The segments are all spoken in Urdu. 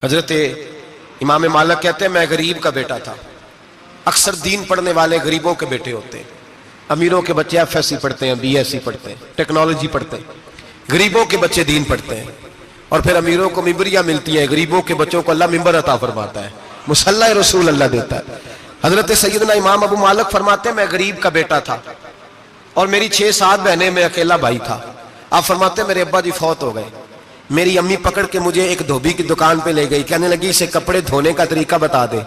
حضرت امام مالک کہتے ہیں میں غریب کا بیٹا تھا. اکثر دین پڑھنے والے غریبوں کے بیٹے ہوتے ہیں. امیروں کے بچے ایف ایس سی پڑھتے ہیں, بی ایس سی پڑھتے ہیں, ٹیکنالوجی پڑھتے ہیں. غریبوں کے بچے دین پڑھتے ہیں اور پھر امیروں کو ممبریاں ملتی ہیں. غریبوں کے بچوں کو اللہ ممبر عطا فرماتا ہے, مصلی رسول اللہ دیتا ہے. حضرت سیدنا امام ابو مالک فرماتے ہیں میں غریب کا بیٹا تھا اور میری 6-7 بہنیں, میں اکیلا بھائی تھا. آپ فرماتے ہیں میرے ابا جی فوت ہو گئے. میری امی پکڑ کے مجھے ایک دھوبی کی دکان پہ لے گئی, کہنے لگی اسے کپڑے دھونے کا طریقہ بتا دے,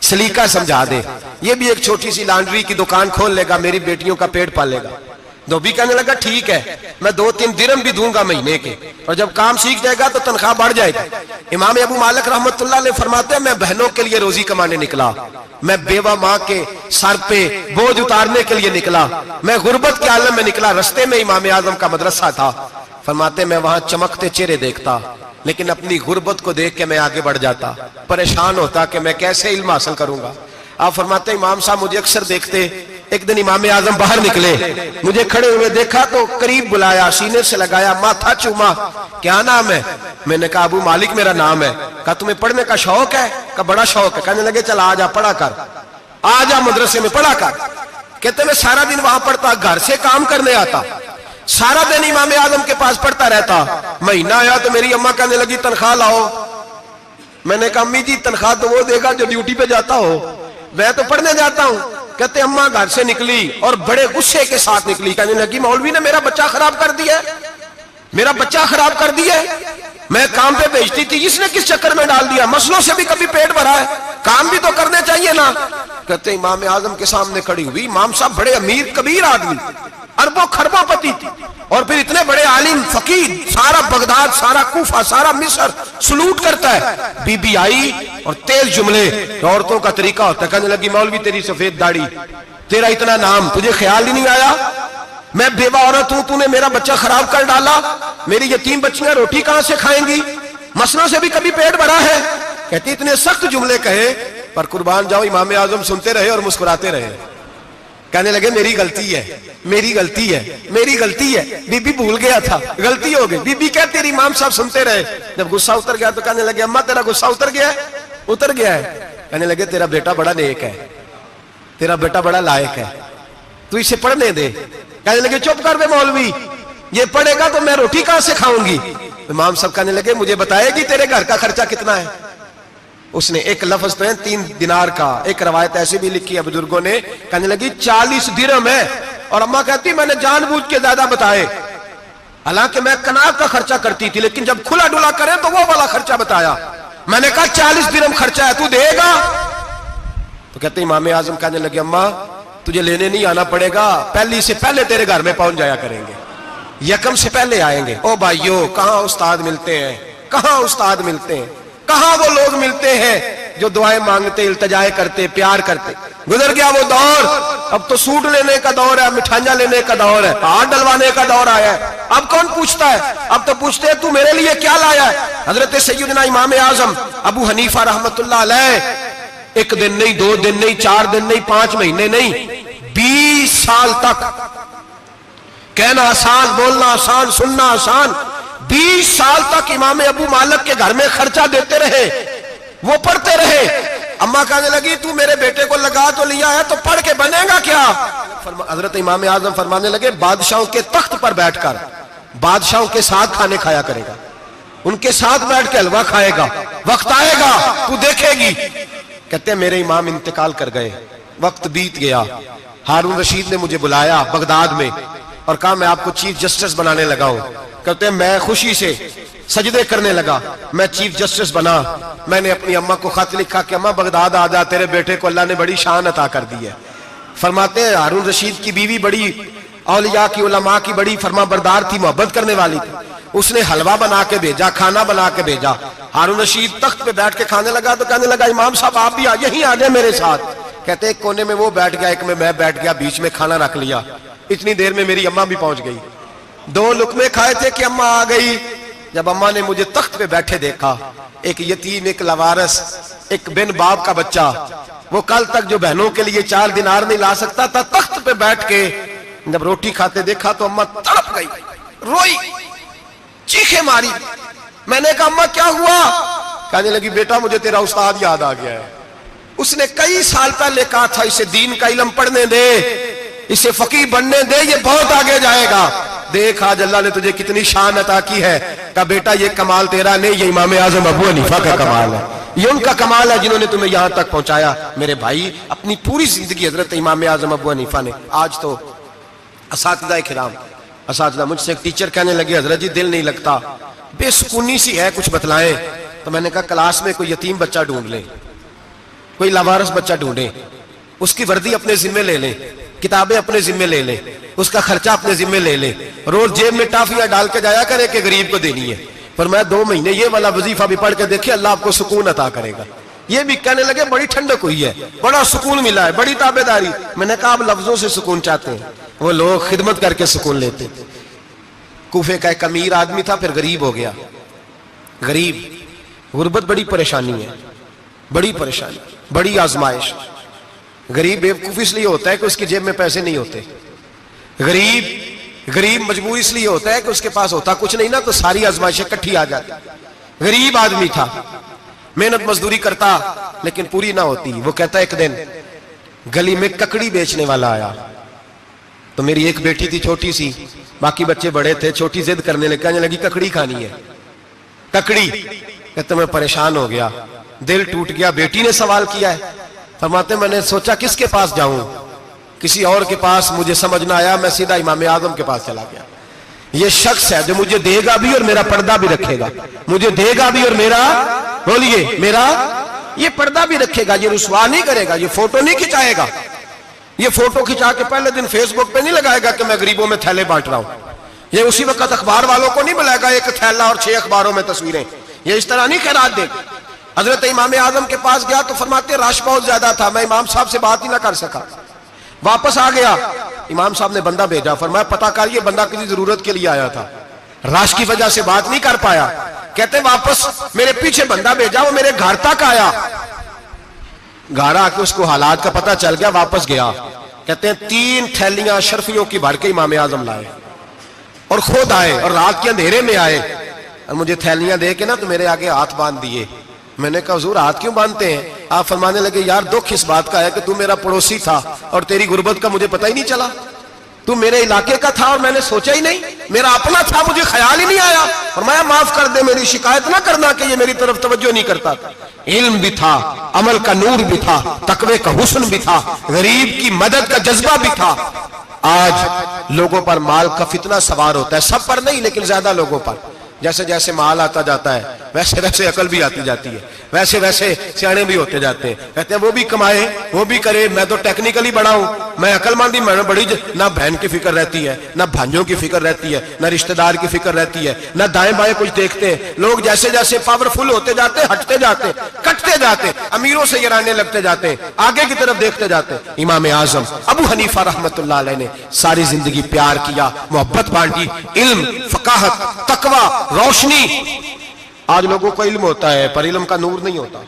سلیقہ سمجھا دے, یہ بھی ایک چھوٹی سی لانڈری کی دکان کھول لے گا, میری بیٹیوں کا پیٹ پال لے گا. دھوبی کہنے لگا ٹھیک ہے, میں 2-3 درہم بھی دوں گا مہینے کے, اور جب کام سیکھ جائے گا تو تنخواہ بڑھ جائے گی. امام ابو مالک رحمت اللہ علیہ فرماتے ہیں میں بہنوں کے لیے روزی کمانے نکلا, میں بیوہ ماں کے سر پہ بوجھ اتارنے کے لیے نکلا, میں غربت کے عالم میں نکلا. رستے میں امام اعظم کا مدرسہ تھا. فرماتے میں وہاں چمکتے چہرے دیکھتا, لیکن اپنی غربت کو دیکھ کے میں آگے بڑھ جاتا, پریشان ہوتا کہ میں کیسے علم حاصل کروں گا. آپ فرماتے امام صاحب مجھے اکثر دیکھتے. ایک دن امام اعظم باہر نکلے, مجھے کھڑے ہوئے دیکھا تو قریب بلایا, سینے سے لگایا, ماتھا چوما. کیا نام ہے؟ میں نے کہا ابو مالک میرا نام ہے. کہا تمہیں پڑھنے کا شوق ہے؟ کہا بڑا شوق ہے. کہنے لگے چل آجا پڑھا کر, آجا مدرسے میں پڑھا کر. کہتے میں سارا دن وہاں پڑھتا, گھر سے کام کرنے آتا, سارا دن امام اعظم کے پاس پڑھتا رہتا. مہینہ آیا تو میری اماں کہنے لگی تنخواہ لاؤ. میں نے کہا امی جی تنخواہ تو وہ دے گا جو ڈیوٹی پہ جاتا ہو, میں تو پڑھنے جاتا ہوں. کہتے اماں گھر سے نکلی اور بڑے غصے کے ساتھ نکلی, کہنے لگی مولوی نے میرا بچہ خراب کر دیا, میرا بچہ خراب کر دیا. میں کام پہ بھیجتی تھی, اس نے کس چکر میں ڈال دیا, مسلوں سے بھی کبھی پیٹ بھرا ہے, کام بھی تو کرنے چاہیے نا. کہتے امام اعظم کے سامنے کھڑی ہوئی. امام صاحب بڑے امیر کبیر آدمی, اربوں خربوں پتی تھی, اور پھر اتنے بڑے عالم فقیر, سارا بغداد, سارا کوفہ, سارا مصر سلوٹ کرتا ہے. بی بی آئی اور تیز جملے, عورتوں کا طریقہ ہوتا ہے. کہنے لگی مولوی تیری سفید داڑھی, تیرا اتنا نام, تجھے خیال ہی نہیں آیا میں بیوہ عورت ہوں, تو نے میرا بچہ خراب کر ڈالا, میری یتیم بچیاں روٹی کہاں سے کھائیں گی, مسلوں سے بھی کبھی پیٹ بھرا ہے. کہتی اتنے سخت جملے کہے, پر قربان جاؤ امام اعظم سنتے رہے اور مسکراتے رہے. کہنے لگے میری غلطی ہے, میری غلطی ہے, میری غلطی ہے, بی بی بھول گیا تھا, غلطی ہو گئی. بی بی کہتے تیری امام صاحب سنتے رہے. جب غصہ اتر گیا تو کہنے لگے اماں تیرا غصہ اتر گیا ہے؟ اتر گیا ہے. کہنے لگے تیرا بیٹا بڑا نیک ہے, تیرا بیٹا بڑا لائق ہے, تو اسے پڑھنے دے. کہنے لگے چپ کر دے مولوی, یہ پڑھے گا تو میں روٹی کہاں سے کھاؤں گی. امام صاحب کہنے لگے مجھے بتائے گی تیرے گھر کا خرچہ کتنا ہے. اس نے ایک لفظ تو ہے 3 دینار کا, ایک روایت ایسی بھی لکھی ہے بزرگوں نے, کہنے لگی 40 درہم ہے. اور اماں کہتی میں نے جان بوجھ کے زیادہ بتائے, حالانکہ میں کناب کا خرچہ کرتی تھی, لیکن جب کھلا ڈلا کرے تو وہ والا خرچہ بتایا. میں نے کہا 40 درہم خرچہ ہے, تو دے گا؟ تو کہتے امام اعظم کہنے لگے اماں تجھے لینے نہیں آنا پڑے گا, پہلی سے پہلے تیرے گھر میں پہنچ جایا کریں گے, یکم سے پہلے آئیں گے. او بھائیو کہاں استاد ملتے ہیں, کہاں استاد ملتے ہیں, کہاں وہ لوگ ملتے ہیں جو دعائیں مانگتے, التجائے کرتے, پیار کرتے. گزر گیا وہ دور, اب تو سوٹ لینے کا دور ہے, مٹھائیاں لینے کا دور ہے, ہاتھ ڈلوانے کا دور آیا ہے. اب کون پوچھتا ہے, اب تو پوچھتے ہیں تو میرے لیے کیا لایا ہے. حضرت سیدنا امام اعظم ابو حنیفہ رحمت اللہ علیہ 1 دن نہیں, 2 دن نہیں, 4 دن نہیں, 5 مہینے نہیں, 20 سال تک, کہنا آسان, بولنا آسان, سننا آسان, 20 سال تک امام ابو مالک کے گھر میں خرچہ دیتے رہے, وہ پڑھتے رہے. اماں کہنے لگی تو میرے بیٹے کو لگا تو لیا ہے, تو پڑھ کے بنے گا کیا. حضرت امام اعظم فرمانے لگے بادشاہوں کے تخت پر بیٹھ کر بادشاہوں کے ساتھ کھانے کھایا کرے گا, ان کے ساتھ بیٹھ کے حلوہ کھائے گا, وقت آئے گا تو دیکھے گی. کہتے ہیں میرے امام انتقال کر گئے, وقت بیت گیا. ہارون رشید نے مجھے بلایا بغداد میں اور کہا میں آپ کو چیف جسٹس بنانے لگا ہوں. کہتے ہیں میں خوشی سے سجدے کرنے لگا, میں چیف جسٹس بنا. میں نے اپنی اماں کو خط لکھا کہ اماں بغداد آ جا, تیرے بیٹے کو اللہ نے بڑی شان عطا کر دی ہے. فرماتے ہیں ہارون رشید کی بیوی بڑی اولیاء کی, علماء کی بڑی فرما بردار تھی, محبت کرنے والی تھی. اس نے حلوہ بنا کے بھیجا, کھانا بنا کے بھیجا. ہارون رشید تخت پہ بیٹھ کے کھانے لگا تو کہنے لگا امام صاحب آپ بھی یہیں آ جائیں میرے ساتھ. کہتے ایک کونے میں وہ بیٹھ گیا, ایک میں بیٹھ گیا, بیچ میں کھانا رکھ لیا. اتنی دیر میں میری اماں بھی پہنچ گئی. 2 لقمے کھائے تھے کہ اماں آ گئی. جب اماں نے مجھے تخت پہ بیٹھے دیکھا, ایک یتیم, ایک لاوارث, ایک بن باپ کا بچہ, وہ کل تک جو بہنوں کے لیے 4 دینار نہیں لا سکتا تھا, تخت پہ بیٹھ کے جب روٹی کھاتے دیکھا تو اماں تڑپ گئی, روئی, چیخیں ماری. میں نے کہا اماں کیا ہوا؟ کہنے لگی بیٹا مجھے تیرا استاد یاد آ گیا ہے، اس نے کئی سال پہلے کہا تھا اسے دین کا علم پڑھنے دے، اسے فقیہ بننے دے، یہ بہت آگے جائے گا۔ دیکھ آج اللہ نے تجھے کتنی شان عطا کی ہے۔ کہا بیٹا یہ کمال تیرا نہیں، یہ امام اعظم ابو حنیفہ کا کمال ہے، یہ ان کا کمال ہے جنہوں نے تمہیں یہاں تک پہنچایا۔ میرے بھائی اپنی پوری زندگی حضرت امام اعظم ابو حنیفہ نے، آج تو اساتذہ کرام، اساتذہ مجھ سے ایک ٹیچر کہنے لگے حضرت جی دل نہیں لگتا، بے سکونی سی ہے، کچھ بتلائیں۔ تو میں نے کہا کلاس میں کوئی یتیم بچہ ڈھونڈ لیں، کوئی لاوارث بچہ ڈھونڈیں، اس کی وردی اپنے ذمہ لے لیں، کتابیں اپنے ذمہ لے لیں، اس کا خرچہ اپنے ذمہ لے لیں، روز جیب میں ٹافیاں ڈال کے جایا کرے کہ غریب کو دینی ہے۔ پر میں 2 مہینے یہ والا وظیفہ بھی پڑھ کے دیکھے، اللہ آپ کو سکون عطا کرے گا۔ یہ بھی کہنے لگے بڑی ٹھنڈک ہوئی ہے، بڑا سکون ملا ہے، بڑی تابعداری۔ میں نے کہا آپ لفظوں سے سکون چاہتے ہیں، وہ لوگ خدمت کر کے سکون لیتے۔ کوفے کا ایک امیر آدمی تھا، پھر غریب ہو گیا۔ غریب، غربت بڑی پریشانی ہے، بڑی پریشانی، بڑی آزمائش۔ غریب بیوقوف اس لیے ہوتا ہے کہ اس کی جیب میں پیسے نہیں ہوتے۔ غریب مجبور اس لیے ہوتا ہے کہ اس کے پاس ہوتا کچھ نہیں نا، تو ساری آزمائشیں کٹھی آ جاتی۔ غریب آدمی تھا، محنت مزدوری کرتا لیکن پوری نہ ہوتی۔ وہ کہتا ایک دن گلی میں ککڑی بیچنے والا آیا، تو میری ایک بیٹی تھی چھوٹی سی، باقی بچے بڑے تھے، چھوٹی ضد کرنے لگی، کہنے لگی ککڑی کھانی ہے، ککڑی۔ کہتے میں پریشان ہو گیا، دل ٹوٹ گیا، بیٹی نے سوال کیا ہے۔ فرماتے میں نے سوچا کس کے پاس جاؤں، کسی اور کے پاس مجھے سمجھ نہ آیا، میں سیدھا امام اعظم کے پاس چلا گیا۔ یہ شخص ہے جو مجھے دے گا بھی اور میرا پردہ بھی رکھے گا، مجھے دے گا بھی اور میرا، بولیے، میرا یہ پردہ بھی رکھے گا، یہ رسوا نہیں کرے گا، یہ فوٹو نہیں کھچائے گا، یہ فوٹو کھچا کے پہلے دن فیس بک پہ نہیں لگائے گا کہ میں غریبوں میں تھیلے بانٹ رہا ہوں، یہ اسی وقت اخبار والوں کو نہیں بلائے گا ایک تھیلا اور 6 اخباروں میں تصویریں، یہ اس طرح نہیں خیرات دے گا۔ حضرت امام اعظم کے پاس گیا تو فرماتے رش بہت زیادہ تھا، میں امام صاحب سے بات ہی نہ کر سکا، واپس آ گیا۔ امام صاحب نے بندہ بھیجا، فرمایا پتہ کر یہ بندہ کسی ضرورت کے لیے آیا تھا، رش کی وجہ سے بات نہیں کر پایا۔ کہتے واپس میرے پیچھے بندہ بھیجا، وہ میرے گھر تک آیا، گھر آ کے اس کو حالات کا پتہ چل گیا، واپس گیا۔ کہتے ہیں 3 تھیلیاں اشرفیوں کی بھر کے امام اعظم لائے اور خود آئے اور رات کے اندھیرے میں آئے اور مجھے تھیلیاں دے کے نا تو میرے آگے ہاتھ باندھ دیے۔ میں نے کہا حضور ہاتھ کیوں باندھتے ہیں؟ آپ فرمانے لگے یار دکھ اس بات کا ہے کہ تو میرا پڑوسی تھا اور تیری غربت کا مجھے پتہ ہی نہیں چلا، تو میرے علاقے کا تھا اور میں نے سوچا ہی نہیں، میرا اپنا تھا مجھے خیال ہی نہیں آیا۔ فرمایا معاف کر دے، میری شکایت نہ کرنا کہ یہ میری طرف توجہ نہیں کرتا تھا۔ علم بھی تھا، عمل کا نور بھی تھا، تقوی کا حسن بھی تھا، غریب کی مدد کا جذبہ بھی تھا۔ آج لوگوں پر مال کا فتنہ سوار ہوتا ہے، سب پر نہیں لیکن زیادہ لوگوں پر۔ جیسے جیسے مال آتا جاتا ہے ویسے ویسے عقل بھی آتی جاتی ہے، ویسے ویسے سیانے بھی ہوتے جاتے ہیں۔ کہتے ہیں وہ بھی کمائے وہ بھی کرے، میں تو ٹیکنیکلی بڑا ہوں، میں عقل مندی، میں بڑی نہ بہن کی فکر رہتی ہے، نہ بھانجوں کی فکر رہتی ہے، نہ رشتہ دار کی فکر رہتی ہے، نہ دائیں بائیں کچھ دیکھتے ہیں۔ لوگ جیسے جیسے پاورفل ہوتے جاتے ہیں، ہٹتے جاتے ہیں، کٹتے جاتے ہیں، امیروں سے یرانے لگتے جاتے ہیں، آگے کی طرف دیکھتے جاتے ہیں۔ امام اعظم ابو حنیفہ رحمۃ اللہ علیہ نے ساری زندگی پیار کیا، محبت بانٹی، علم، فقاہت، تقوی، روشنی۔ آج لوگوں کو علم ہوتا ہے پر علم کا نور نہیں ہوتا،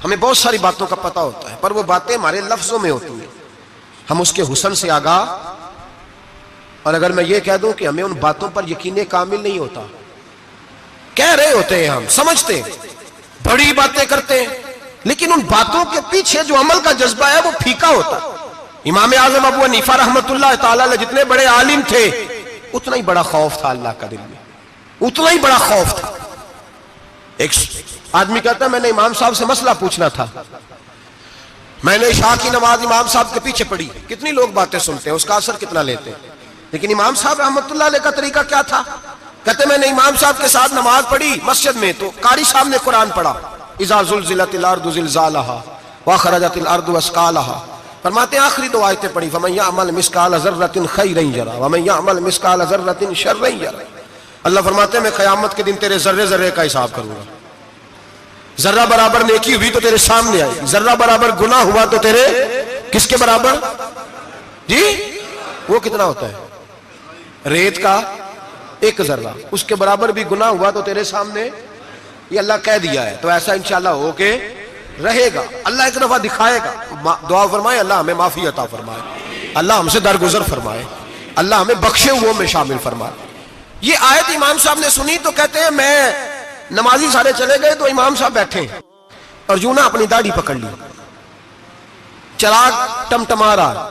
ہمیں بہت ساری باتوں کا پتہ ہوتا ہے پر وہ باتیں ہمارے لفظوں میں ہوتی ہیں، ہم اس کے حسن سے آگاہ۔ اور اگر میں یہ کہہ دوں کہ ہمیں ان باتوں پر یقین کامل نہیں ہوتا، کہہ رہے ہوتے ہیں، ہم سمجھتے ہیں، بڑی باتیں کرتے ہیں، لیکن ان باتوں کے پیچھے جو عمل کا جذبہ ہے وہ پھیکا ہوتا ہے۔ امام اعظم ابو حنیفہ رحمۃ اللہ تعالی علیہ جتنے بڑے عالم تھے اتنا ہی بڑا خوف تھا اللہ کا دل میں، اتنا ہی بڑا خوف تھا۔ ایک آدمی کہتا ہے میں نے امام صاحب سے مسئلہ پوچھنا تھا، میں نے عشاء کی نماز امام صاحب کے پیچھے پڑھی، کتنی لوگ باتیں سنتے ہیں، اس کا اثر کتنا لیتے ہیں، لیکن امام صاحب رحمۃ اللہ علیہ کا طریقہ کیا تھا؟ کہتے میں نے امام صاحب کے ساتھ نماز پڑھی مسجد میں، تو قاری صاحب نے قرآن پڑھا، اذا زلزلت الارض زلزالها واخرجت الارض اثقالها، فرماتے ہیں آخری 2 آیتیں پڑھی، فمن يعمل مثقال ذرة خيرا يره ومن يعمل مثقال ذرة شرا يره۔ اللہ فرماتے ہیں میں قیامت کے دن تیرے ذرے ذرے کا حساب کروں گا، ذرہ برابر نیکی ہوئی تو تیرے سامنے آئی، ذرہ برابر گناہ ہوا تو تیرے کس کے برابر؟ جی وہ کتنا ہوتا ہے؟ ریت کا 1 ذرہ، اس کے برابر بھی گناہ ہوا تو تیرے سامنے، یہ اللہ کہہ دیا ہے، تو ایسا انشاءاللہ ہو کے رہے گا۔ اللہ ایک دفعہ دکھائے گا، دعا فرمائے اللہ ہمیں معافی عطا فرمائے، اللہ ہم سے درگزر فرمائے، اللہ ہمیں بخشے ہوئوں میں شامل فرمائے۔ یہ آیت امام صاحب نے سنی تو کہتے ہیں نمازی سارے چلے گئے تو امام صاحب بیٹھے اور یوں نہ اپنی داڑھی پکڑ لی, چراغ ٹمٹما رہا,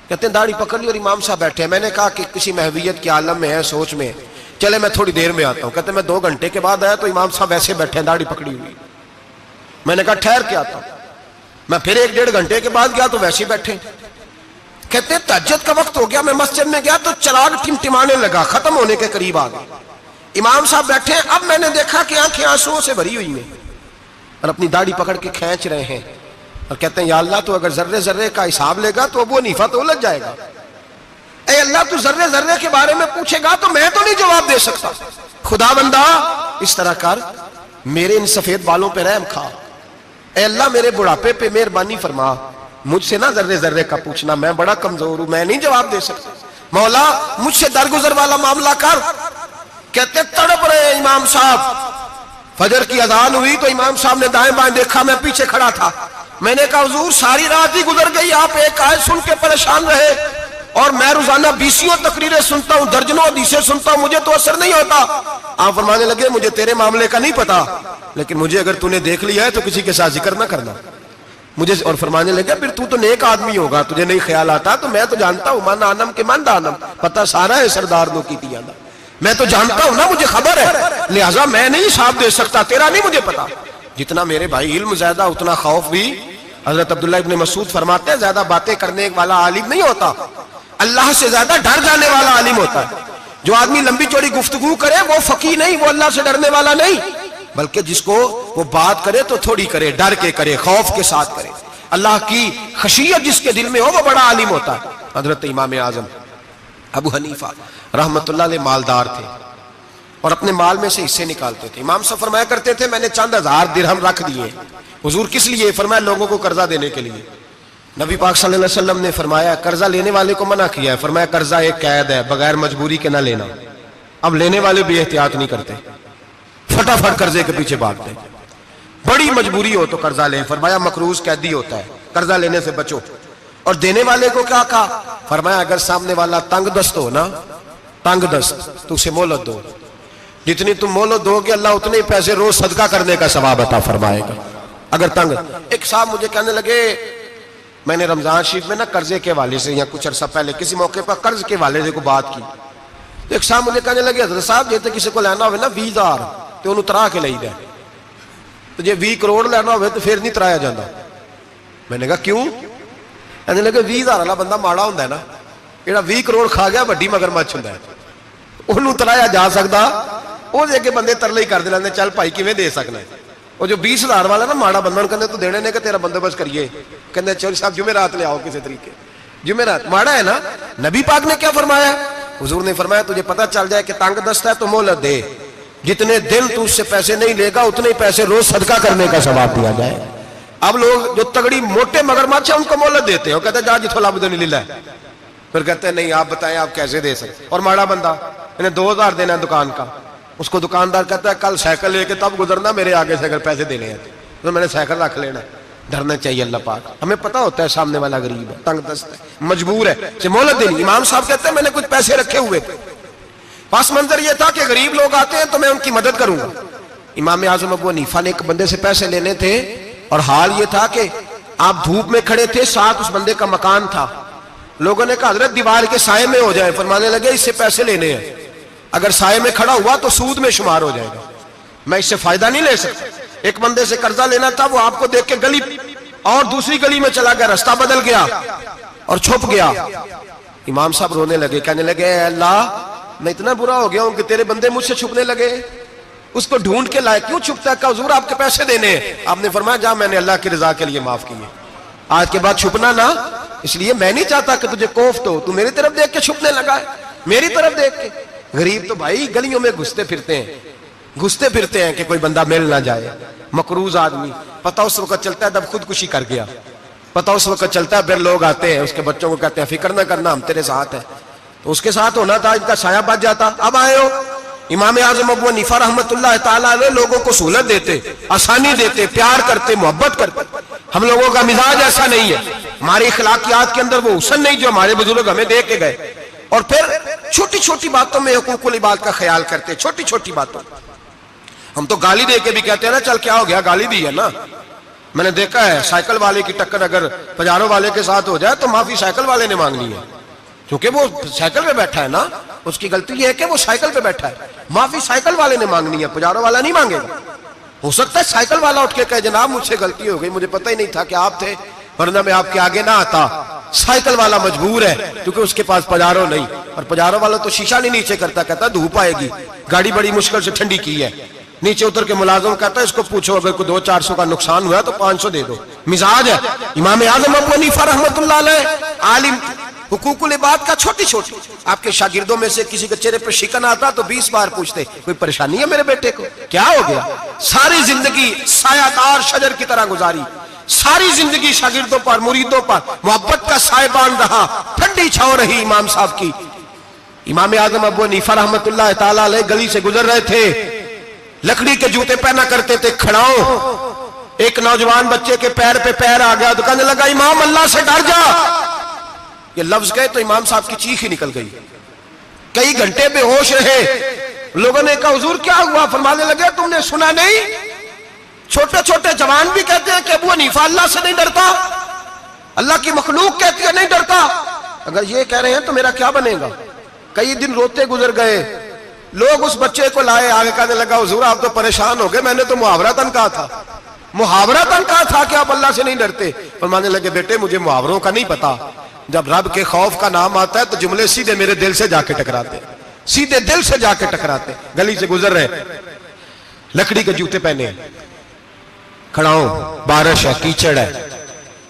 کہتے ہیں داڑھی پکڑ لی اور امام صاحب بیٹھے. میں نے کہا کہ کسی محویت کے عالم میں ہے, سوچ میں, چلے میں تھوڑی دیر میں آتا ہوں. کہتے ہیں میں 2 گھنٹے کے بعد آیا تو امام صاحب ویسے بیٹھے ہیں داڑھی پکڑی ہوئی. میں نے کہا ٹھہر کے آتا ہوں. میں پھر 1-1.5 گھنٹے کے بعد گیا تو ویسے بیٹھے. کہتے ہیں تہجد کا وقت ہو گیا, میں مسجد میں گیا تو چراغ ٹمٹمانے لگا, ختم ہونے کے قریب آ گئے. امام صاحب بیٹھے. اب میں نے دیکھا کہ آنکھیں آنسوؤں سے بھری ہوئی ہیں اور اپنی داڑھی پکڑ کے کھینچ رہے ہیں اور کہتے ہیں یا اللہ تو اگر ذرے ذرے کا حساب لے گا تو ابو حنیفہ تو الجھ جائے گا. اے اللہ تو ذرے ذرے کے بارے میں پوچھے گا تو میں تو نہیں جواب دے سکتا. خدا بندہ اس طرح کر, میرے ان سفید بالوں پہ رحم کھا. اے اللہ میرے بڑھاپے پہ مہربانی فرما, مجھ سے نہ ذرے ذرے کا پوچھنا, میں بڑا کمزور ہوں, میں نہیں جواب دے سکتا. مولا مجھ سے درگزر والا معاملہ کر. کہتے تڑپ رہے امام صاحب. فجر کی اذان ہوئی تو امام صاحب نے دائیں بائیں دیکھا, میں پیچھے کھڑا تھا. میں نے کہا حضور ساری رات ہی گزر گئی, آپ ایک آیت سن کے پریشان رہے اور میں روزانہ 20 تقریریں سنتا ہوں, درجنوں حدیثیں سنتا ہوں, مجھے تو اثر نہیں ہوتا. آپ فرمانے لگے مجھے تیرے معاملے کا نہیں پتا, لیکن مجھے اگر تو نے دیکھ لیا ہے تو کسی کے ساتھ ذکر نہ کرنا مجھے. اور فرمانے لگے پھر تو نیک آدمی ہوگا, تجھے نہیں خیال آتا. تو میں تو جانتا ہوں من آنم کے من دانم, پتہ سارا ہے سردار نو کی تیاں دا, میں تو جانتا ہوں نا, مجھے خبر ہے, لہٰذا میں نہیں حساب دے سکتا, تیرا نہیں مجھے پتا. جتنا میرے بھائی علم زیادہ اتنا خوف بھی. حضرت عبداللہ ابن مسعود فرماتے ہیں زیادہ باتیں کرنے والا عالم نہیں ہوتا, اللہ سے زیادہ ڈر جانے والا عالم ہوتا ہے. جو آدمی لمبی چوڑی گفتگو کرے وہ فقیہ نہیں, وہ اللہ سے ڈرنے والا نہیں, بلکہ جس کو وہ بات کرے تو تھوڑی کرے, ڈر کے کرے, خوف کے ساتھ کرے. اللہ کی خشیت جس کے دل میں ہو وہ بڑا عالم ہوتا ہے. حضرت امام اعظم ابو حنیفہ رحمت اللہ علیہ مالدار تھے اور اپنے مال میں سے حصے نکالتے تھے. امام صاحب فرمایا کرتے تھے میں نے چند 1000 درہم رکھ دیے. حضور کس لیے؟ فرمایا لوگوں کو قرضہ دینے کے لیے. نبی پاک صلی اللہ علیہ وسلم نے فرمایا قرضہ لینے والے کو منع کیا ہے, فرمایا قرضہ ایک قید ہے, بغیر مجبوری کے نہ لینا. اب لینے والے بھی احتیاط نہیں کرتے, فٹافٹ قرضے کے پیچھے بھاگتے. بڑی مجبوری ہو تو قرضہ لیں, فرمایا مقروض قیدی ہوتا ہے, قرضہ لینے سے بچو. اور دینے والے کو کیا کہا؟ فرمایا اگر سامنے والا تنگ دست ہو نا, تنگ دست, تو اسے مہلت دو. جتنی تم مہلت دو گے اللہ اتنے ہی پیسے روز صدقہ کرنے کا ثواب عطا فرمائے گا. اگر تنگ. ایک صاحب مجھے کہنے لگے, میں نے رمضان شریف میں نا قرضے کے والے سے یا کچھ عرصہ پہلے کسی موقع پر قرض کے والے سے کو بات کی, تو ایک صاحب مجھے کہنے لگے حضرت صاحب جیسے کسی کو لینا ہوئے نا 20,000 تو انہوں ترا کے لئی دے, تو جے 20 کروڑ لینا ہوئے تو پھر نہیں ترایا جاتا. میں نے کہا کیوں؟ کہنے لگے 20,000 والا بندہ ماڑا ہوتا ہے نا, جہاں 20 کروڑ کھا گیا وڈی مگرمچھ ہوتا ہے, انہوں ترایا جا سکتا. وہ دے کے بندے ترلے ہی کر دے, چل بھائی کیویں دے سکنا ہے. وہ جو 20,000 والا نا ماڑا بندہ کہتے تو دینے نے کہ تیرا بندوبست کریے, کہتے چوری صاحب جمعرات لے آؤ کسی طریقے. جمعرات ماڑا ہے نا. نبی پاک نے کیا فرمایا؟ حضور نے فرمایا تجھے پتہ چل جائے کہ تنگ دست ہے تو مہلت دے, جتنے دن تو اس سے پیسے نہیں لے گا اتنے ہی پیسے روز صدقہ کرنے کا ثواب دیا جائے. اب لوگ جو تگڑی موٹے مگرمچھ ہیں ان کو مہلت دیتے ہیں, وہ کہتے ہیں جا جتھو لب نہیں لے, پھر کہتے ہیں نہیں آپ بتائیں آپ کیسے دے سکتے. اور ماڑا بندہ انہیں 2,000 دینا ہے دکان کا, اس کو دکاندار کہتا ہے کل سائیکل لے کے تب گزرنا, میرے آگے سے اگر پیسے دینے ہیں تو میں نے سائیکل رکھ لینا. ڈرنا چاہیے اللہ پاک, ہمیں پتہ ہوتا ہے سامنے والا غریب ہے, تنگ دست ہے, مجبور ہے, اسے مہلت دینی. امام صاحب کہتے ہیں میں نے کچھ پیسے رکھے ہوئے, پس منظر یہ تھا کہ غریب لوگ آتے ہیں تو میں ان کی مدد کروں گا. امام اعظم ابو حنیفہ نے ایک بندے سے پیسے لینے تھے اور حال یہ تھا کہ آپ دھوپ میں کھڑے تھے, ساتھ اس بندے کا مکان تھا. لوگوں نے کہا حضرت دیوار کے سائے میں ہو جائے. فرمانے لگے اس سے پیسے لینے ہیں, اگر سائے میں کھڑا ہوا تو سود میں شمار ہو جائے گا, میں اس سے فائدہ نہیں لے سکتا. ایک بندے سے قرضہ لینا تھا, وہ آپ کو دیکھ کے گلی اور دوسری گلی میں چلا گیا, رستہ بدل گیا اور چھپ گیا. امام صاحب رونے لگے, کہنے لگے اے اللہ میں اتنا برا ہو گیا ہوں کہ تیرے بندے مجھ سے چھپنے لگے, اس کو ڈھونڈ کے لائے, کیوں چھپتا ہے؟ کہا حضور آپ کے پیسے دینے ہیں. آپ نے فرمایا جا میں نے اللہ کی رضا کے لیے معاف کیے, آج کے بعد چھپنا نہ, اس لیے میں نہیں چاہتا کہ تجھے کوفت ہو, تو میری طرف دیکھ کے چھپنے لگا ہے, میری طرف دیکھ کے. غریب تو بھائی گلیوں میں گھستے پھرتے ہیں کہ کوئی بندہ مل نہ جائے. مقروض آدمی پتہ اس وقت چلتا ہے جب خودکشی کر گیا, پتہ اس وقت چلتا ہے پھر لوگ آتے ہیں اس کے بچوں کو کہتے ہیں فکر نہ کرنا ہم تیرے ساتھ ہیں, تو اس کے ساتھ ہونا تھا, ان کا سایہ بچ جاتا. اب آئے ہو امام اعظم ابو حنیفہ رحمت اللہ تعالیٰ علیہ لوگوں کو سہولت دیتے, آسانی دیتے, پیار کرتے, محبت کرتے. ہم لوگوں کا مزاج ایسا نہیں ہے, ہماری اخلاقیات کے اندر وہ حسن نہیں جو ہمارے بزرگ ہمیں دے کے گئے. اور پھر چھوٹی چھوٹی باتوں میں حقوق العباد کا خیال کرتے, چھوٹی چھوٹی باتوں. ہم تو گالی دے کے بھی کہتے ہیں نا چل کیا ہو گیا, گالی دی ہے نا. میں نے دیکھا ہے سائیکل والے کی ٹکر اگر پجارو والے کے ساتھ ہو جائے تو معافی سائیکل والے نے مانگنی ہے, کیونکہ وہ سائیکل پہ بیٹھا ہے نا, اس کی غلطی یہ ہے کہ وہ سائیکل پہ بیٹھا ہے, معافی سائیکل والے نے مانگنی ہے, پجارو والا نہیں مانگے گا. ہو سکتا ہے سائیکل والا اٹھ کے کہے جناب مجھ سے غلطی ہو گئی, مجھے پتہ ہی نہیں تھا کہ آپ تھے, ورنہ میں آپ کے آگے نہ آتا. سائیکل والا مجبور ہے کیونکہ اس کے پاس پجارو نہیں, اور پجارو والا تو شیشہ نہیں نیچے کرتا, کہتا دھوپ آئے گی, گاڑی بڑی مشکل سے ٹھنڈی کی ہے, نیچے اتر کے ملازم کہتا ہے اس کو پوچھو اگر کوئی 200-400 کا نقصان ہوا تو 500 دے دو. مزاج ہے. امام اعظم ابو حنیفہ رحمۃ اللہ علیہ عالم, حقوق العباد کا چھوٹی چھوٹی, آپ کے شاگردوں میں سے کسی کے چہرے پر شکن آتا تو 20 بار پوچھتے کوئی پریشانی ہے میرے بیٹے کو, کیا ہو گیا. ساری زندگی سایہ دار شجر کی طرح گزاری, ساری زندگی شاگردوں پر مریدوں پر محبت کا سائبان رہا, ٹھنڈی چھاؤں رہی امام صاحب کی. امام اعظم ابو حنیفہ رحمۃ اللہ تعالی علیہ گلی سے گزر رہے تھے, لکڑی کے جوتے پہنا کرتے تھے, کھڑاؤں. ایک نوجوان بچے کے پیر پہ پیر آ گیا تو کہنے لگا امام اللہ سے ڈر جا. یہ لفظ گئے تو امام صاحب کی چیخ ہی نکل گئی. کئی گھنٹے بے ہوش رہے. لوگوں نے کہا حضور کیا ہوا؟ فرمانے لگے تم نے سنا نہیں, چھوٹے چھوٹے جوان بھی کہتے ہیں کہ ابو حنیفہ اللہ سے نہیں ڈرتا, اللہ کی مخلوق کہتی ہے نہیں ڈرتا. اگر یہ کہہ رہے ہیں تو میرا کیا بنے گا. کئی دن روتے گزر گئے. لوگ اس بچے کو لائے, آگے کہنے لگا حضور آپ تو پریشان ہو گئے, میں نے تو محاورتاً کہا تھا, محاورتاً کہا تھا کہ آپ اللہ سے نہیں ڈرتے. فرمانے لگے بیٹے مجھے محاوروں کا نہیں پتا, جب رب کے خوف کا نام آتا ہے تو جملے سیدھے میرے دل سے جا کے ٹکراتے, سیدھے دل سے جا کے ٹکراتے. گلی سے گزر رہے, لکڑی کے جوتے پہنے, کھڑاؤں, بارش ہے, کیچڑ ہے,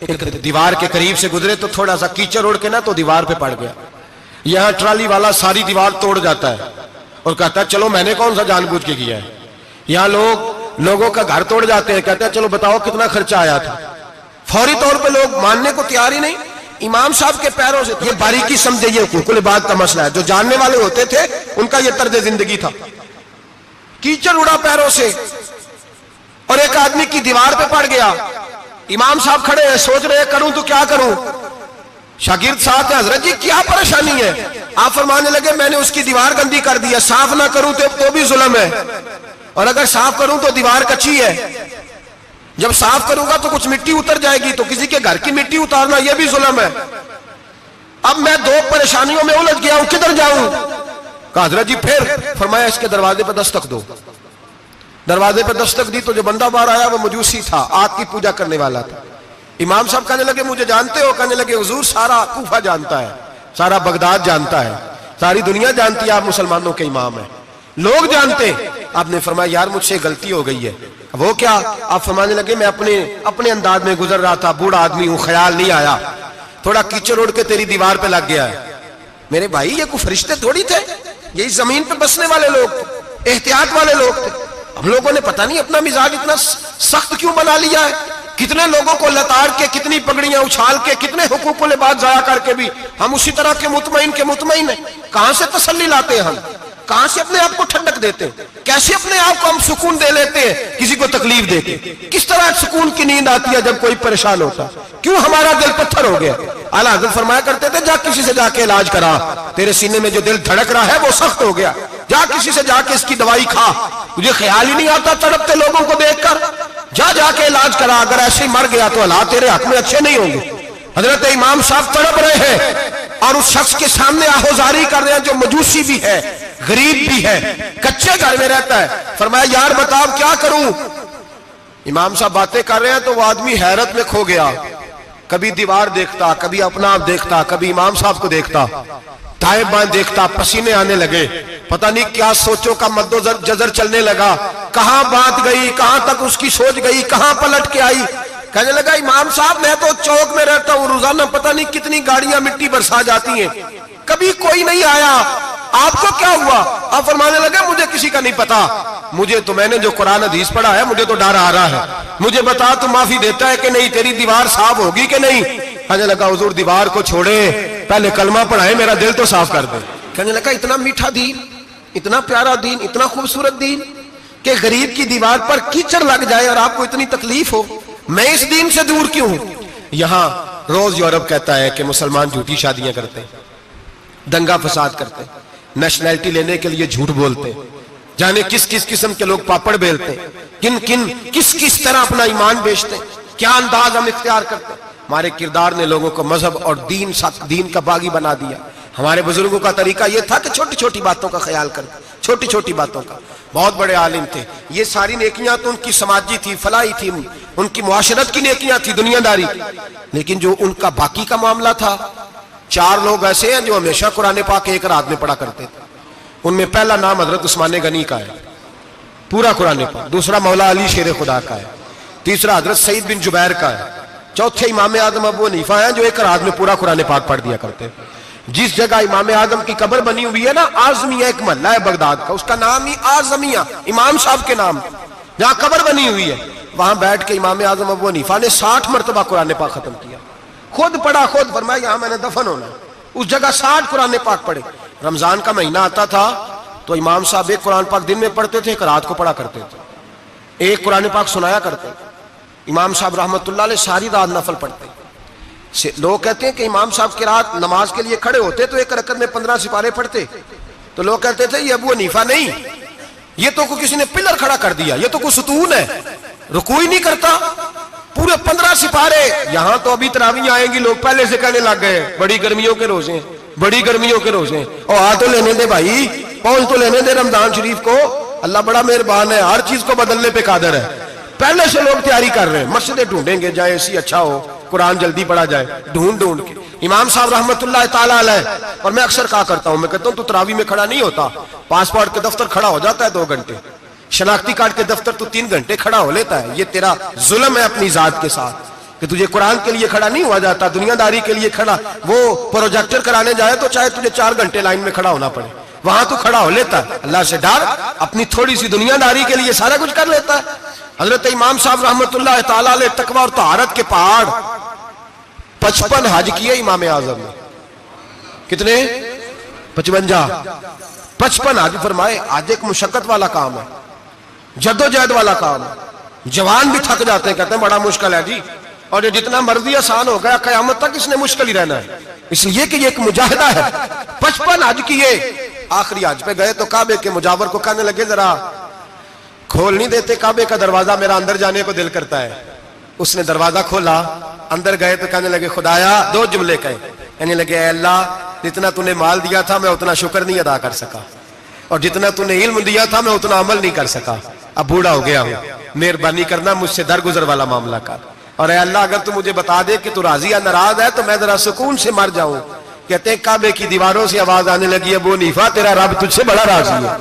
ایک دیوار کے قریب سے گزرے تو تھوڑا سا کیچڑ اڑ کے نا تو دیوار پہ پڑ گیا. یہاں ٹرالی والا ساری دیوار توڑ جاتا ہے اور کہتا ہے چلو میں نے کون سا جان بوجھ کے کیا ہے. یہاں لوگوں کا گھر توڑ جاتے ہیں, کہتے ہیں چلو بتاؤ کتنا خرچہ آیا تھا. فوری طور پہ لوگ ماننے کو تیار ہی نہیں. امام صاحب کے پیروں سے, یہ باریکی سمجھے, یہ حقوق العباد کا مسئلہ ہے. جو جاننے والے ہوتے تھے ان کا یہ طرز زندگی تھا. کیچڑ اڑا پیروں سے اور ایک آدمی کی دیوار پہ پڑ گیا. امام صاحب کھڑے ہیں, سوچ رہے کروں تو کیا کروں. شاگرد ساتھ ہے, حضرت جی کیا پریشانی ہے. آپ فرمانے لگے میں نے اس کی دیوار گندی کر دی ہے, صاف نہ کروں تو بھی ظلم ہے, اور اگر صاف کروں تو دیوار کچی ہے, جب صاف کروں گا تو کچھ مٹی اتر جائے گی تو کسی کے گھر کی مٹی اتارنا یہ بھی ظلم ہے. اب میں دو پریشانیوں میں الجھ گیا ہوں, کدھر جاؤں. کہا حضرت جی پھر. فرمایا اس کے دروازے پہ دستک دو. دروازے پہ دستک دی تو جو بندہ باہر آیا وہ مجوسی تھا, آگ کی پوجا کرنے والا تھا. امام صاحب کہنے لگے مجھے جانتے ہو؟ کہنے لگے حضور سارا کوفہ جانتا ہے, سارا بغداد جانتا ہے, ساری دنیا جانتی ہے آپ مسلمانوں کے امام ہیں, لوگ جانتے. آپ نے فرمایا یار مجھ سے غلطی ہو گئی ہے. وہ کیا؟ آپ فرمانے لگے میں اپنے انداز میں گزر رہا تھا, بوڑھا آدمی ہوں, خیال نہیں آیا, تھوڑا کیچڑ اڑ کے تیری دیوار پہ لگ گیا ہے. میرے بھائی یہ کوئی فرشتے تھوڑی تھے, یہی زمین پہ بسنے والے لوگ تھے, احتیاط والے لوگ تھے. ہم لوگوں نے پتہ نہیں اپنا مزاج اتنا سخت کیوں بنا لیا ہے. کتنے لوگوں کو لتاڑ کے, کتنی پگڑیاں اچھال کے, کتنے حقوق العباد ضائع کر کے بھی ہم اسی طرح کے مطمئن ہیں. کہاں سے تسلی لاتے ہیں ہم, کہاں سے اپنے آپ کو ٹھنڈک دیتے ہیں, کیسے اپنے آپ کو ہم سکون دے لیتے ہیں کسی کو تکلیف دے کے. کس طرح سکون کی نیند آتی ہے جب کوئی پریشان ہوتا, کیوں ہمارا دل پتھر ہو گیا. اعلیٰ حضرت فرمایا کرتے تھے جا کسی سے جا کے علاج کرا, تیرے سینے میں جو دل دھڑک رہا ہے وہ سخت ہو گیا, جا کسی سے جا کے اس کی دوائی کھا, مجھے خیال ہی نہیں آتا تڑپتے لوگوں کو دیکھ کر, جا کے علاج کرا, اگر ایسے ہی مر گیا تو حالات تیرے حق میں اچھے نہیں ہوں گے. حضرت امام صاحب تڑپ رہے ہیں اور اس شخص کے سامنے آہوزاری کر رہے ہیں جو مجوسی بھی ہے, غریب بھی ہے, کچے گھر میں رہتا ہے. فرمایا یار بتاؤ کیا کروں. امام صاحب باتیں کر رہے ہیں تو وہ آدمی حیرت میں کھو گیا, کبھی دیوار دیکھتا, کبھی اپنا آپ دیکھتا, کبھی امام صاحب کو دیکھتا, دائیں بائیں دیکھتا, پسینے آنے لگے, پتہ نہیں کیا سوچوں کا مد و جزر چلنے لگا, کہاں بات گئی, کہاں تک اس کی سوچ گئی, کہاں پلٹ کے آئی. کہنے لگا امام صاحب میں تو چوک میں رہتا ہوں, روزانہ پتہ نہیں کتنی گاڑیاں مٹی برسا جاتی ہیں, کبھی کوئی نہیں آیا, آپ کو کیا ہوا؟ آپ فرمانے لگے مجھے کسی کا نہیں پتا, مجھے تو میں نے جو قرآن حدیث پڑھا ہے مجھے تو ڈر آ رہا ہے, مجھے بتا تو معافی دیتا ہے کہ نہیں, تیری دیوار صاف ہوگی کہ نہیں. کہنے لگا حضور دیوار کو چھوڑے, پہلے کلمہ پڑھائے, میرا دل تو صاف کر دے. کہنے لگا اتنا میٹھا دین, اتنا پیارا دین, اتنا خوبصورت دین کہ غریب کی دیوار پر کیچڑ لگ جائے اور آپ کو اتنی تکلیف ہو, میں اس دین سے دور کیوں ہوں. یہاں روز یورپ کہتا ہے کہ مسلمان جھوٹی شادیاں کرتے, دنگا فساد کرتے, نیشنلٹی لینے کے لیے جھوٹ بولتے, جانے کس کس قسم کے لوگ پاپڑ بیلتے ہیں، کس کس طرح اپنا ایمان بیچتے ہیں، کیا انداز ہم اختیار کرتے ہیں۔ ہمارے کردار نے لوگوں کو مذہب اور دین کا باغی بنا دیا۔ ہمارے بزرگوں کا طریقہ یہ تھا کہ چھوٹی چھوٹی باتوں کا خیال کرتے، چھوٹی چھوٹی باتوں کا۔ بہت بڑے عالم تھے، یہ ساری نیکیاں تو ان کی سماجی تھی، فلاحی تھی، ان کی معاشرت کی نیکیاں تھی، دنیا داری کی، لیکن جو ان کا باقی کا معاملہ تھا، 4 لوگ ایسے ہیں جو ہمیشہ قرآن پاک ایک رات میں پڑھا کرتے تھے۔ ان میں پہلا نام حضرت عثمان غنی کا ہے، پورا قرآن پاک، دوسرا مولا علی شیر خدا کا ہے، تیسرا حضرت سعید بن جبیر کا ہے، چوتھے امام اعظم ابو حنیفہ ہیں جو ایک رات میں پورا قرآن پاک پڑھ دیا کرتے ہیں۔ جس جگہ امام اعظم کی قبر بنی ہوئی ہے نا، اعظمیہ ایک محلہ ہے بغداد کا، اس کا نام ہی اعظمیہ، امام صاحب کے نام، جہاں قبر بنی ہوئی ہے، وہاں بیٹھ کے امام اعظم ابو حنیفہ نے 60 مرتبہ قرآن پاک ختم کیا، خود پڑھا، خود فرمایا یہاں میں نے دفن ہونا ہے، اس جگہ 60 قرآن پاک پڑھے۔ رمضان کا مہینہ آتا تھا تو امام صاحب ایک قرآن پاک دن میں پڑھتے تھے، ایک رات کو پڑھا کرتے تھے، ایک قرآن پاک سنایا کرتے تھے۔ امام صاحب رحمۃ اللہ علیہ ساری رات نفل پڑھتے۔ لوگ کہتے ہیں کہ امام صاحب کی رات نماز کے لیے کھڑے ہوتے تو ایک رکعت میں 15 سپارے پڑھتے، تو لوگ کہتے تھے یہ ابو حنیفہ نہیں، یہ تو کسی نے پلر کھڑا کر دیا، یہ تو کوئی ستون ہے، رکوع ہی نہیں کرتا، پورے 15 سپارے۔ یہاں تو ابھی تراویح آئیں گی، لوگ پہلے سے کہنے لگ گئے بڑی گرمیوں کے روزے، بڑی گرمیوں کے روزے، اور آ تو لینے دے بھائی، پہنچ تو لینے دے رمضان شریف کو، اللہ بڑا مہربان ہے، ہر چیز کو بدلنے پہ قادر ہے۔ پہلے سے لوگ تیاری کر رہے ہیں، مسجدیں ڈھونڈیں گے جائے اسی اچھا ہو، قرآن جلدی پڑھا جائے، ڈھونڈ کے۔ امام صاحب رحمت اللہ تعالیٰ علیہ، اور میں اکثر کہا کرتا ہوں، میں کہتا ہوں تو تراویح میں کھڑا نہیں ہوتا، پاسپورٹ کے دفتر کھڑا ہو جاتا ہے 2 گھنٹے، شناختی کارڈ کے دفتر تو 3 گھنٹے کھڑا ہو لیتا ہے۔ یہ تیرا ظلم ہے اپنی ذات کے ساتھ کہ تجھے قرآن کے لیے کھڑا نہیں ہوا جاتا، دنیا داری کے لیے کھڑا، وہ پروجیکٹر کرانے جائے تو چاہے تجھے 4 گھنٹے لائن میں کھڑا ہونا پڑے، وہاں تو کھڑا ہو لیتا ہے۔ اللہ سے ڈر، اپنی تھوڑی سی دنیا داری کے لیے سارا کچھ کر لیتا ہے۔ حضرت امام صاحب رحمت اللہ تعالیٰ علیہ تقوی اور طہارت کے پہاڑ 55 حج کیے امام اعظم نے، کتنے؟ 55 حج فرمائے۔ آج ایک مشقت والا کام ہے، جدوجہد والا کام ہے، جوان بھی تھک جاتے ہیں، کہتے ہیں بڑا مشکل ہے جی، اور یہ جتنا مرضی آسان ہو گیا قیامت تک اس نے مشکل ہی رہنا ہے، اس لیے کہ یہ ایک مجاہدہ ہے۔ 55 حج کیے، آخری حج پہ گئے تو کعبے کے مجاور کو کہنے لگے ذرا کھول نہیں دیتے کعبے کا دروازہ، میرا اندر جانے کو دل کرتا ہے۔ اس نے دروازہ کھولا، اندر گئے تو کہنے لگے خدایا، 2 جملے کہے، کہنے لگے اے اللہ جتنا تو نے مال دیا تھا میں اتنا شکر نہیں ادا کر سکا، اور جتنا تو نے علم دیا تھا میں اتنا عمل نہیں کر سکا، اب بوڑھا ہو گیا ہوں، مہربانی کرنا مجھ سے درگزر والا معاملہ کر، اور اے اللہ اگر تو مجھے بتا دے کہ تو راضی یا ناراض ہے تو میں ذرا سکون سے مر جاؤں۔ کہتے ہیں کعبے کی دیواروں سے آواز آنے لگی ابو حنیفہ تیرا رب تجھ سے بڑا راضی ہے۔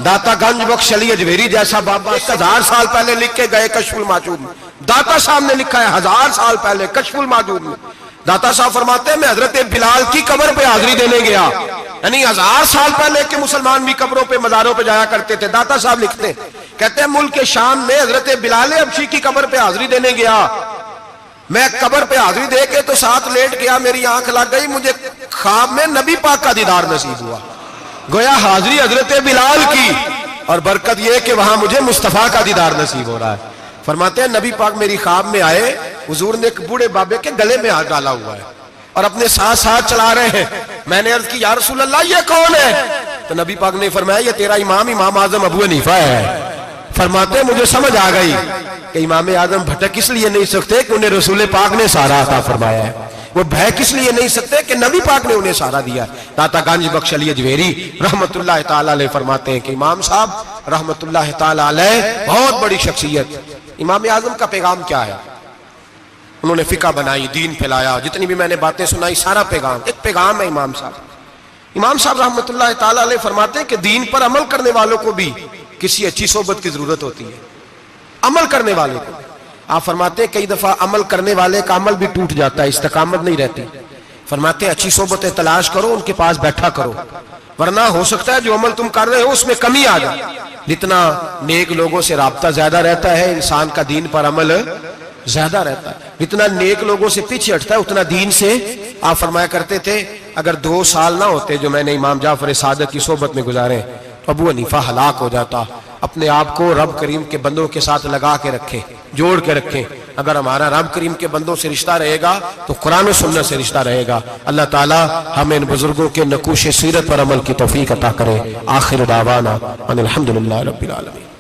داتا گنج بخش علی اجمیری جیسا بابا 1000 سال پہلے لکھ کے گئے کشف الماجود میں، داتا صاحب نے لکھا ہے 1000 سال پہلے کشف الماجود میں، داتا صاحب فرماتے ہیں میں حضرت بلال کی قبر پہ حاضری دینے گیا، یعنی 1000 سال پہلے کے مسلمان بھی قبروں پہ مزاروں پہ جایا کرتے تھے۔ داتا صاحب لکھتے ہیں، کہتے ہیں ملک شام میں حضرت بلال حبشی کی قبر پہ حاضری دینے گیا، میں قبر پہ حاضری دے کے تو ساتھ لیٹ گیا، میری آنکھ لگ گئی، مجھے خواب میں نبی پاک کا دیدار نصیب ہوا، گویا حاضری حضرت بلال کی، اور برکت یہ کہ وہاں مجھے مصطفیٰ کا دیدار نصیب ہو رہا ہے۔ فرماتے ہیں نبی پاک میری خواب میں آئے، حضور نے ایک بوڑھے بابے کے گلے میں ہاتھ ڈالا ہوا ہے اور اپنے ساتھ چلا رہے ہیں۔ میں نے عرض کی یا رسول اللہ یہ کون ہے؟ تو نبی پاک نے فرمایا یہ تیرا امام اعظم ابو حنیفہ ہے۔ فرماتے ہیں مجھے سمجھ آ گئی کہ امام اعظم بھٹک اس لیے نہیں سکتے کہ انہیں رسول پاک نے سہارا عطا فرمایا ہے، وہ بہک اس لیے نہیں سکتے کہ نبی پاک نے انہیں سہارا دیا۔ داتا گنج بخش علی اجمیری رحمت اللہ تعالی علیہ فرماتے ہیں کہ امام صاحب رحمت اللہ تعالی علیہ بہت بڑی شخصیت۔ امام اعظم کا پیغام کیا ہے؟ انہوں نے فقہ بنائی، دین پھیلایا، جتنی بھی میں نے باتیں سنائی سارا پیغام، ایک پیغام ہے امام صاحب۔ امام صاحب رحمت اللہ تعالی علیہ فرماتے ہیں کہ دین پر عمل کرنے والوں کو بھی کسی اچھی صحبت کی ضرورت ہوتی ہے، عمل کرنے والے کو۔ آپ فرماتے ہیں کئی دفعہ عمل کرنے والے کا عمل بھی ٹوٹ جاتا ہے، استقامت نہیں رہتی۔ فرماتے ہیں اچھی صحبتیں تلاش کرو، ان کے پاس بیٹھا کرو، ورنہ ہو سکتا ہے جو عمل تم کر رہے ہو اس میں کمی آ جائے۔ جتنا نیک لوگوں سے رابطہ زیادہ رہتا ہے انسان کا دین پر عمل زیادہ رہتا ہے، جتنا نیک لوگوں سے پیچھے ہٹتا ہے اتنا دین سے۔ آپ فرمایا کرتے تھے اگر 2 سال نہ ہوتے جو میں نے امام جعفر صادق کی صحبت میں گزارے تو ابو حنیفہ ہلاک ہو جاتا۔ اپنے آپ کو رب کریم کے بندوں کے ساتھ لگا کے رکھیں، جوڑ کے رکھیں، اگر ہمارا رام کریم کے بندوں سے رشتہ رہے گا تو قرآن و سنت سے رشتہ رہے گا. اللہ تعالی ہمیں ان بزرگوں کے نقوش سیرت پر عمل کی توفیق عطا کرے. آخر دعوانا ان الحمدللہ رب العالمین.